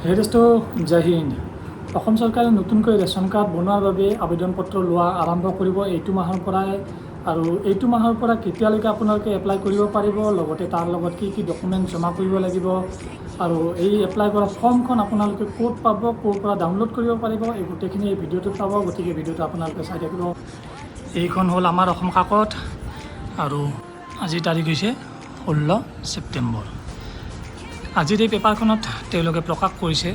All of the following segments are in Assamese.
হেৰিষ্টো জয় হিন্দ। অসম চৰকাৰে নতুনকৈ ৰেচন কাৰ্ড বনোৱাৰ বাবে আবেদন পত্ৰ লোৱা আৰম্ভ কৰিব এইটো মাহৰ পৰাই। আৰু এইটো মাহৰ পৰা কেতিয়ালৈকে আপোনালোকে এপ্লাই কৰিব পাৰিব, লগতে তাৰ লগত কি কি ডকুমেণ্ট জমা কৰিব লাগিব, আৰু এই এপ্লাই কৰা ফৰ্মখন আপোনালোকে ক'ত পাব, ক'ৰ পৰা ডাউনলোড কৰিব পাৰিব, এই গোটেইখিনি এই ভিডিঅ'টোত পাব। গতিকে ভিডিঅ'টো আপোনালোকে চাই থাকিব। এইখন হ'ল আমাৰ অসম কাকত, আৰু আজিৰ তাৰিখ হৈছে 16 ছেপ্টেম্বৰ। আজিৰ এই পেপাৰখনত তেওঁলোকে প্ৰকাশ কৰিছে,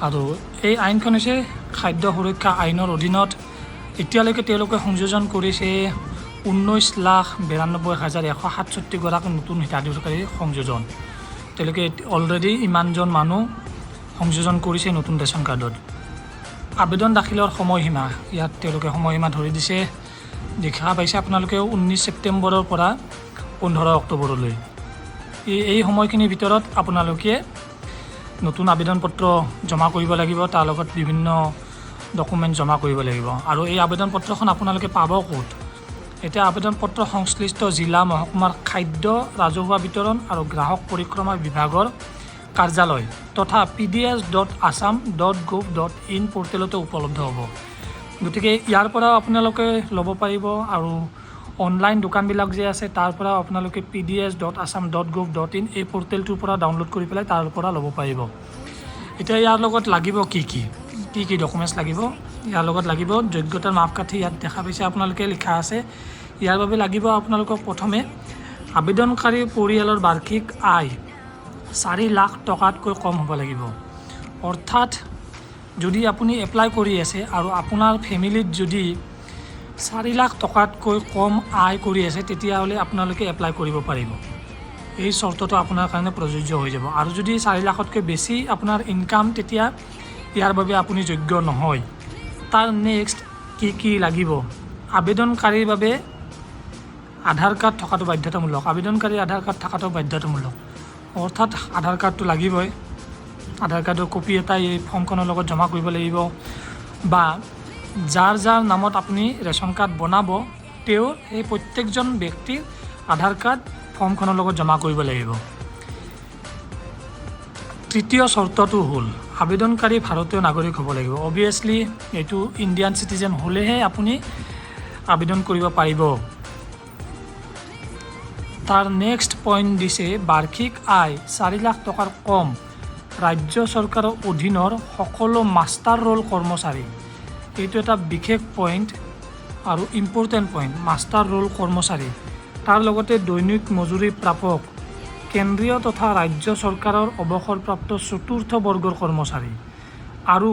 আৰু এই আইনখন হৈছে খাদ্য সুৰক্ষা আইনৰ অধীনত এতিয়ালৈকে তেওঁলোকে সংযোজন কৰিছে 19,92,167 গৰাকী নতুন হিতাধিকাৰী সংযোজন। তেওঁলোকে অলৰেডি ইমানজন মানুহ সংযোজন কৰিছে নতুন ৰেচন কাৰ্ডত। আবেদন দাখিলৰ সময়সীমা ইয়াত তেওঁলোকে সময়সীমা ধৰি দিছে, দেখা পাইছে আপোনালোকেও 19 ছেপ্টেম্বৰৰ পৰা 15 অক্টোবৰলৈ। এই সময়খিনিৰ ভিতৰত আপোনালোকে নতুন আবেদন পত্ৰ জমা কৰিব লাগিব, তাৰ লগত বিভিন্ন ডকুমেণ্ট জমা কৰিব লাগিব। আৰু এই আবেদন পত্ৰখন আপোনালোকে পাব ক'ত? এতিয়া আবেদন পত্ৰ সংশ্লিষ্ট জিলা মহকুমাৰ খাদ্য ৰাজহুৱা বিতৰণ আৰু গ্ৰাহক পৰিক্ৰমা বিভাগৰ কাৰ্যালয় তথা pds.assam.gov.in পৰ্টেলতো উপলব্ধ হ'ব। গতিকে ইয়াৰ পৰাও আপোনালোকে ল'ব পাৰিব, আৰু অনলাইন দোকানবিলাক যে আছে তাৰ পৰা আপোনালোকে pds.assam.gov.in এই পৰ্টেলটোৰ পৰা ডাউনলোড কৰি পেলাই তাৰ পৰা ল'ব পাৰিব। এতিয়া ইয়াৰ লগত লাগিব কি কি ডকুমেণ্টছ লাগিব? ইয়াৰ লগত লাগিব যোগ্যতাৰ মাপকাঠি। ইয়াত দেখা পাইছে আপোনালোকে লিখা আছে। ইয়াৰ বাবে লাগিব আপোনালোকক প্ৰথমে আবেদনকাৰী পৰিয়ালৰ বাৰ্ষিক আয় 4 লাখ টকাতকৈ কম হ'ব লাগিব। অৰ্থাৎ যদি আপুনি এপ্লাই কৰি আছে আৰু আপোনাৰ ফেমিলিত যদি 4 লাখ টকাতকৈ কম আয় কৰি আছে, তেতিয়াহ'লে আপোনালোকে এপ্লাই কৰিব পাৰিব। এই চৰ্তটো আপোনাৰ কাৰণে প্ৰযোজ্য হৈ যাব। আৰু যদি 4 লাখতকৈ বেছি আপোনাৰ ইনকাম, তেতিয়া ইয়াৰ বাবে আপুনি যোগ্য নহয়। তাৰ নেক্সট কি লাগিব? আবেদনকাৰীৰ বাবে আধাৰ কাৰ্ড থকাটো বাধ্যতামূলক। আবেদনকাৰীৰ আধাৰ কাৰ্ড থকাটো বাধ্যতামূলক, অৰ্থাৎ আধাৰ কাৰ্ডটো লাগিবই। আধাৰ কাৰ্ডৰ কপি এটা এই ফৰ্মখনৰ লগত জমা কৰিব লাগিব, বা যাৰ নামত আপুনি ৰেচন কাৰ্ড বনাব তেওঁৰ এই প্ৰত্যেকজন ব্যক্তিৰ আধাৰ কাৰ্ড ফৰ্মখনৰ লগত জমা কৰিব লাগিব। তৃতীয় চৰ্তটো হ'ল আবেদনকাৰী ভাৰতীয় নাগৰিক হ'ব লাগিব। অবভিয়াছলি এইটো ইণ্ডিয়ান চিটিজেন হ'লেহে আপুনি আবেদন কৰিব পাৰিব। তাৰ নেক্সট পইণ্ট দিছে বাৰ্ষিক আয় 4 লাখ টকাৰ কম ৰাজ্য চৰকাৰৰ অধীনৰ সকলো মাষ্টাৰ ৰোল কৰ্মচাৰী। এইটো এটা বিশেষ পইণ্ট আৰু ইম্পৰ্টেণ্ট পইণ্ট। মাষ্টাৰ ৰোল কৰ্মচাৰী, তাৰ লগতে দৈনিক মজুৰি প্ৰাপক, কেন্দ্ৰীয় তথা ৰাজ্য চৰকাৰৰ অৱসৰপ্ৰাপ্ত চতুৰ্থ বৰ্গৰ কৰ্মচাৰী আৰু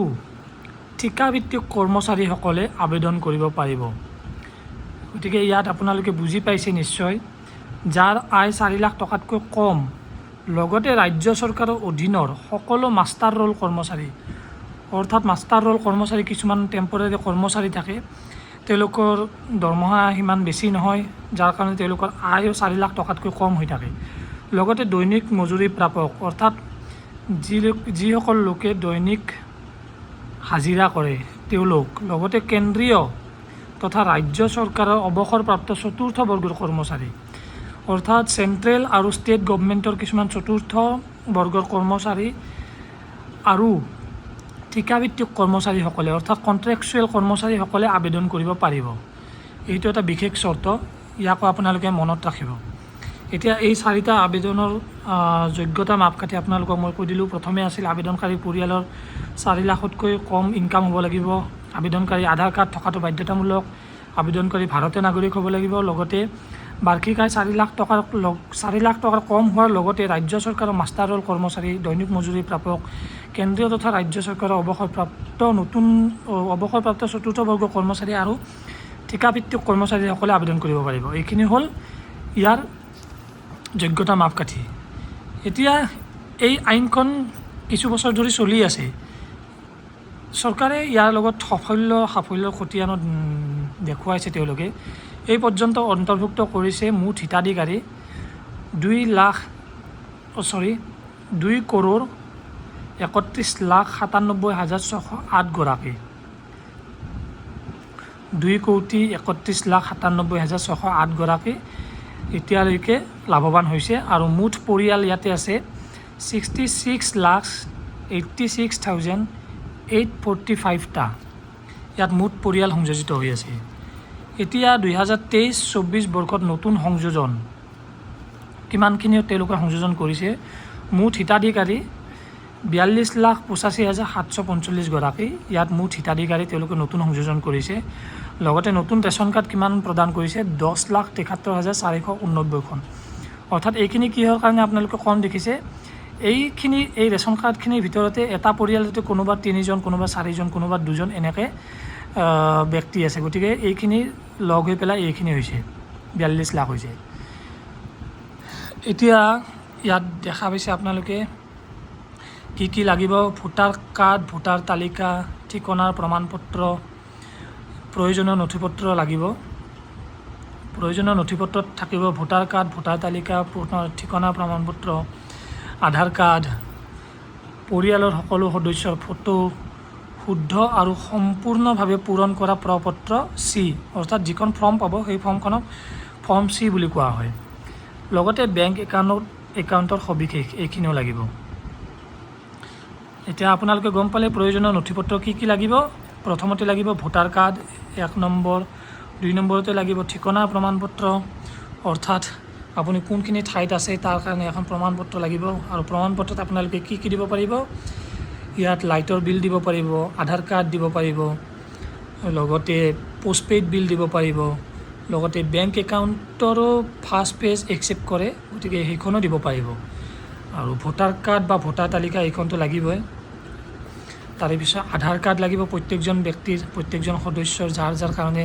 ঠিকাভিত্তিক কৰ্মচাৰীসকলে আবেদন কৰিব পাৰিব। গতিকে ইয়াত আপোনালোকে বুজি পাইছে নিশ্চয়, যাৰ আয় 4 লাখ টকাতকৈ কম, লগতে ৰাজ্য চৰকাৰৰ অধীনৰ সকলো মাষ্টাৰ ৰোল কৰ্মচাৰী। অৰ্থাৎ মাষ্টাৰ ৰোল কৰ্মচাৰী কিছুমান টেম্পৰাৰী কৰ্মচাৰী থাকে, তেওঁলোকৰ দৰমহা সিমান বেছি নহয়, যাৰ কাৰণে তেওঁলোকৰ আয়ো 4 লাখ টকাতকৈ কম হৈ থাকে। লগতে দৈনিক মজুৰি প্ৰাপক, অৰ্থাৎ যিসকল লোকে দৈনিক হাজিৰা কৰে তেওঁলোক, লগতে কেন্দ্ৰীয় তথা ৰাজ্য চৰকাৰৰ অৱসৰপ্ৰাপ্ত চতুৰ্থ বৰ্গৰ কৰ্মচাৰী, অৰ্থাৎ চেণ্ট্ৰেল আৰু ষ্টেট গভমেণ্টৰ কিছুমান চতুৰ্থ বৰ্গৰ কৰ্মচাৰী, আৰু ঠিকাভিত্তিক কৰ্মচাৰীসকলে অৰ্থাৎ কণ্ট্ৰেকচুৱেল কৰ্মচাৰীসকলে আবেদন কৰিব পাৰিব। এইটো এটা বিশেষ চৰ্ত, ইয়াকো আপোনালোকে মনত ৰাখিব। এতিয়া এই 4টা আবেদনৰ যোগ্যতা মাপকাঠি আপোনালোকক মই কৈ দিলোঁ। প্ৰথমে আছিল আবেদনকাৰী পৰিয়ালৰ 4 লাখতকৈ কম ইনকাম হ'ব লাগিব, আবেদনকাৰী আধাৰ কাৰ্ড থকাটো বাধ্যতামূলক, আবেদনকাৰী ভাৰতীয় নাগৰিক হ'ব লাগিব, লগতে বাৰ্ষিক আয় 4 লাখ টকাৰ কম হোৱাৰ লগতে ৰাজ্য চৰকাৰৰ মাষ্টাৰ ৰোল কৰ্মচাৰী, দৈনিক মজুৰি প্ৰাপক, কেন্দ্ৰীয় তথা ৰাজ্য চৰকাৰৰ অৱসৰপ্ৰাপ্ত চতুৰ্থ বৰ্গৰ কৰ্মচাৰী আৰু ঠিকাভিত্তিক কৰ্মচাৰীসকলে আবেদন কৰিব পাৰিব। এইখিনি হ'ল ইয়াৰ যোগ্যতা মাপকাঠি। এতিয়া এই আইনখন কিছু বছৰ ধৰি চলি আছে। চৰকাৰে ইয়াৰ লগত সাফল্যৰ খতিয়ানত দেখুৱাইছে। তেওঁলোকে এই পৰ্যন্ত অন্তৰ্ভুক্ত কৰিছে মুঠ হিতাধিকাৰী 2,31,97,608 গৰাকী। 2,31,97,608 গৰাকী এতিয়ালৈকে লাভৱান হৈছে, আৰু মুঠ পৰিয়াল ইয়াতে আছে 66,00,000 86,845টা ইয়াত মুঠ পৰিয়াল সংযোজিত হৈ আছে। এতিয়া 2023-24 বৰ্ষত নতুন সংযোজন কিমানখিনি তেওঁলোকে সংযোজন কৰিছে, মুঠ হিতাধিকাৰী 42,85,745 গৰাকী ইয়াত মুঠ হিতাধিকাৰী তেওঁলোকে নতুন সংযোজন কৰিছে। লগতে নতুন ৰেচন কাৰ্ড কিমান প্ৰদান কৰিছে, 10,73,489খন। অৰ্থাৎ এইখিনি কিহৰ কাৰণে আপোনালোকে কম দেখিছে, এই ৰেচন কাৰ্ডখিনিৰ ভিতৰতে এটা পৰিয়ালতে কোনোবা 3জন, কোনোবা 4জন, কোনোবা 2জন এনেকৈ ব্যক্তি আছে। গতিকে এইখিনি লগ হৈ পেলাই এইখিনি হৈছে 42 লাখ হৈছে। এতিয়া ইয়াত দেখা পাইছে আপোনালোকে কি লাগিব, ভোটাৰ কাৰ্ড, ভোটাৰ তালিকা, ঠিকনাৰ প্ৰমাণপত্ৰ, প্ৰয়োজনীয় নথিপত্ৰ লাগিব। প্ৰয়োজনীয় নথিপত্ৰত থাকিব ভোটাৰ কাৰ্ড, ভোটাৰ তালিকা, ঠিকনাৰ প্ৰমাণপত্ৰ, আধাৰ কাৰ্ড, পৰিয়ালৰ সকলো সদস্যৰ ফটো, শুদ্ধ আৰু সম্পূৰ্ণভাৱে পূৰণ কৰা প্ৰপত্ৰ চি, অৰ্থাৎ যিখন ফৰ্ম পাব সেই ফৰ্মখনক ফৰ্ম চি বুলি কোৱা হয়। লগতে বেংক একাউণ্টৰ সবিশেষ এইখিনিও লাগিব। এতিয়া আপোনালোকে গম পালে প্ৰয়োজনীয় নথিপত্ৰ কি লাগিব। প্ৰথমতে লাগিব ভোটাৰ কাৰ্ড 1 নম্বৰ, 2 নম্বৰতে লাগিব ঠিকনাৰ প্ৰমাণপত্ৰ, অৰ্থাৎ আপুনি কোনখিনি ঠাইত আছে তাৰ কাৰণে এখন প্ৰমাণপত্ৰ লাগিব। আৰু প্ৰমাণপত্ৰত আপোনালোকে কি দিব পাৰিব, ইয়াত লাইটৰ বিল দিব পাৰিব, আধাৰ কাৰ্ড দিব পাৰিব, লগতে পোষ্টপেইড বিল দিব পাৰিব, লগতে বেংক একাউণ্টৰো ফাৰ্ষ্ট পেজ একচেপ্ট কৰে, গতিকে সেইখনো দিব পাৰিব। আৰু ভোটাৰ কাৰ্ড বা ভোটাৰ তালিকা এইখনটো লাগিবই। তাৰে পিছত আধাৰ কাৰ্ড লাগিব প্ৰত্যেকজন ব্যক্তিৰ, প্ৰত্যেকজন সদস্যৰ যাৰ কাৰণে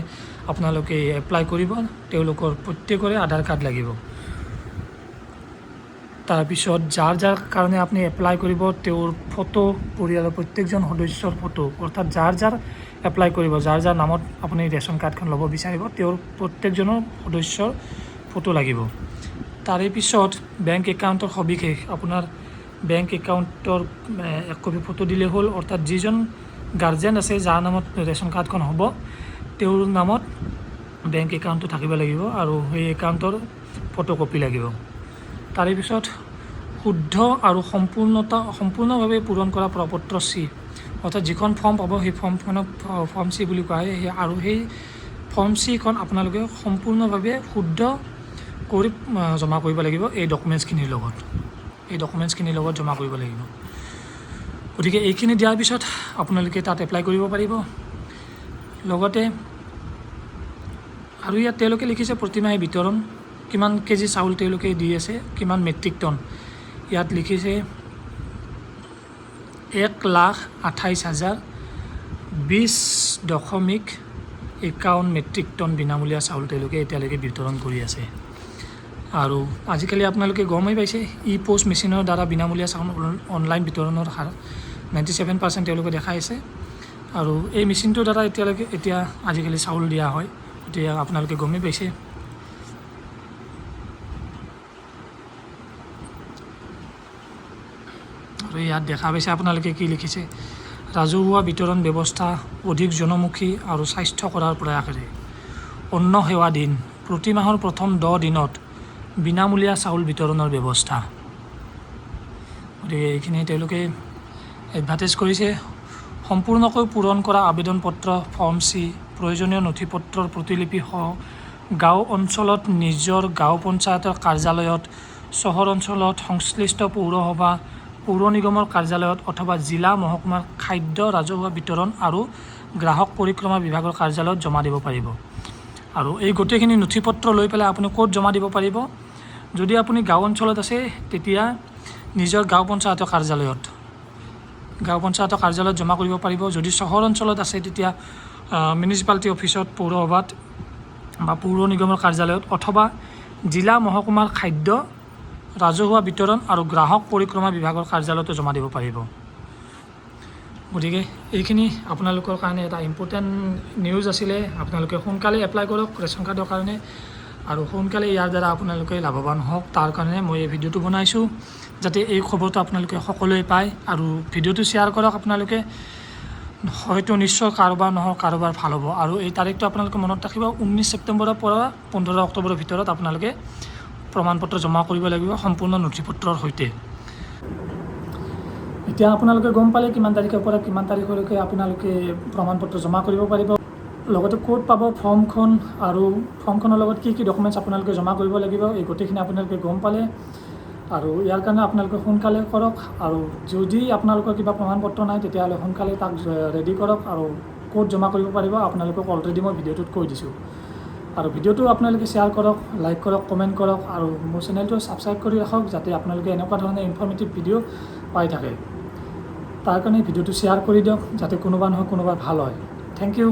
আপোনালোকে এপ্লাই কৰিব তেওঁলোকৰ প্ৰত্যেকৰে আধাৰ কাৰ্ড লাগিব। তাৰপিছত যাৰ কাৰণে আপুনি এপ্লাই কৰিব তেওঁৰ ফটো, পৰিয়ালৰ প্ৰত্যেকজন সদস্যৰ ফটো, অৰ্থাৎ যাৰ এপ্লাই কৰিব, যাৰ নামত আপুনি ৰেচন কাৰ্ডখন ল'ব বিচাৰিব তেওঁৰ প্ৰত্যেকজনৰ সদস্যৰ ফটো লাগিব। তাৰে পিছত বেংক একাউণ্টৰ সবিশেষ, আপোনাৰ বেংক একাউণ্টৰ 1 কপি ফটো দিলে হ'ল, অৰ্থাৎ যিজন গাৰ্জেন আছে যাৰ নামত ৰেচন কাৰ্ডখন হ'ব তেওঁৰ নামত বেংক একাউণ্টটো থাকিব লাগিব আৰু সেই একাউণ্টৰ ফটোকপি লাগিব। তাৰে পিছত শুদ্ধ আৰু সম্পূৰ্ণভাৱে পূৰণ কৰা প্ৰপত্ৰ চি, অৰ্থাৎ যিখন ফৰ্ম পাব সেই ফৰ্মখনক ফৰ্ম চি বুলি কোৱা হয়। আৰু সেই ফৰ্ম চিখন আপোনালোকে সম্পূৰ্ণভাৱে শুদ্ধ কৰি জমা কৰিব লাগিব এই ডকুমেণ্টছখিনিৰ লগত জমা কৰিব লাগিব। গতিকে এইখিনি দিয়াৰ পিছত আপোনালোকে তাত এপ্লাই কৰিব পাৰিব। লগতে আৰু ইয়াত তেওঁলোকে লিখিছে প্ৰতিমাহে বিতৰণ, কিমান কেজি চাউল তেওঁলোকে দি আছে, কিমান মেট্ৰিক টন। ইয়াত লিখিছে 1,28,020.51 মেট্ৰিক টন বিনামূলীয়া চাউল তেওঁলোকে এতিয়ালৈকে বিতৰণ কৰি আছে। আৰু আজিকালি আপোনালোকে গমেই পাইছে পোষ্ট মেচিনৰ দ্বাৰা বিনামূলীয়া চাউল অনলাইন বিতৰণৰ হাৰ 97% তেওঁলোকে দেখাইছে। আৰু এই মেচিনটোৰ দ্বাৰা এতিয়া আজিকালি চাউল দিয়া হয়, এতিয়া আপোনালোকে গমেই পাইছে। আৰু ইয়াত দেখা পাইছে আপোনালোকে কি লিখিছে, ৰাজহুৱা বিতৰণ ব্যৱস্থা অধিক জনমুখী আৰু স্বাস্থ্য কৰাৰ প্ৰয়াসেৰে অন্ন সেৱা দিন, প্ৰতি মাহৰ প্ৰথম 10 দিনত বিনামূলীয়া চাউল বিতৰণৰ ব্যৱস্থা। গতিকে এইখিনি তেওঁলোকে এডভাৰটাইজ কৰিছে। সম্পূৰ্ণকৈ পূৰণ কৰা আবেদন পত্ৰ ফৰ্ম চি, প্ৰয়োজনীয় নথিপত্ৰৰ প্ৰতিলিপি সহ গাঁও অঞ্চলত নিজৰ গাঁও পঞ্চায়তৰ কাৰ্যালয়ত, চহৰ অঞ্চলত সংশ্লিষ্ট পৌৰসভা, পৌৰ নিগমৰ কাৰ্যালয়ত অথবা জিলা মহকুমাৰ খাদ্য ৰাজহুৱা বিতৰণ আৰু গ্ৰাহক পৰিক্ৰমা বিভাগৰ কাৰ্যালয়ত জমা দিব পাৰিব। আৰু এই গোটেইখিনি নথিপত্ৰ লৈ পেলাই আপুনি ক'ত জমা দিব পাৰিব, যদি আপুনি গাঁও অঞ্চলত আছে তেতিয়া নিজৰ গাঁও পঞ্চায়তৰ কাৰ্যালয়ত জমা কৰিব পাৰিব। যদি চহৰ অঞ্চলত আছে তেতিয়া মিউনিচিপালিটি অফিচত, পৌৰসভাত বা পৌৰ নিগমৰ কাৰ্যালয়ত অথবা জিলা মহকুমাৰ খাদ্য ৰাজহুৱা বিতৰণ আৰু গ্ৰাহক পৰিক্ৰমা বিভাগৰ কাৰ্যালয়তো জমা দিব পাৰিব। গতিকে এইখিনি আপোনালোকৰ কাৰণে এটা ইম্পৰ্টেণ্ট নিউজ আছিলে। আপোনালোকে সোনকালে এপ্লাই কৰক ৰেচন কাৰ্ডৰ কাৰণে আৰু সোনকালে ইয়াৰ দ্বাৰা আপোনালোকে লাভৱান হওক, তাৰ কাৰণে মই এই ভিডিঅ'টো বনাইছোঁ যাতে এই খবৰটো আপোনালোকে সকলোৱে পায়। আৰু ভিডিঅ'টো শ্বেয়াৰ কৰক আপোনালোকে, হয়তো নিশ্চয় কাৰোবাৰ নহওক কাৰোবাৰ ভাল হ'ব। আৰু এই তাৰিখটো আপোনালোকে মনত ৰাখিব, 19 ছেপ্টেম্বৰৰ পৰা 15 অক্টোবৰৰ ভিতৰত আপোনালোকে প্ৰমাণপত্ৰ জমা কৰিব লাগিব সম্পূৰ্ণ নথিপত্ৰৰ সৈতে। এতিয়া আপোনালোকে গম পালে কিমান তাৰিখৰ পৰা কিমান তাৰিখলৈকে আপোনালোকে প্ৰমাণপত্ৰ জমা কৰিব পাৰিব, লগতে ক'ত পাব ফৰ্মখন আৰু ফৰ্মখনৰ লগত কি কি ডকুমেণ্টছ আপোনালোকে জমা কৰিব লাগিব, এই গোটেইখিনি আপোনালোকে গম পালে। আৰু ইয়াৰ কাৰণে আপোনালোকে সোনকালে কৰক, আৰু যদি আপোনালোকৰ কিবা প্ৰমাণপত্ৰ নাই তেতিয়াহ'লে সোনকালে তাক ৰেডি কৰক। আৰু ক'ত জমা কৰিব পাৰিব আপোনালোকক অলৰেডি মই ভিডিঅ'টোত কৈ দিছোঁ। আৰু ভিডিঅ'টো আপোনালোকে শ্বেয়াৰ কৰক, লাইক কৰক, কমেণ্ট কৰক, আৰু মোৰ চেনেলটো ছাবস্ক্ৰাইব কৰি ৰাখক যাতে আপোনালোকে এনেকুৱা ধৰণৰ ইনফৰ্মেটিভ ভিডিঅ' পাই থাকে। তাৰ কাৰণে ভিডিঅ'টো শ্বেয়াৰ কৰি দিয়ক যাতে কোনোবা নহয় কোনোবা ভাল হয়। থেংক ইউ,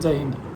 জয় হিন্দ।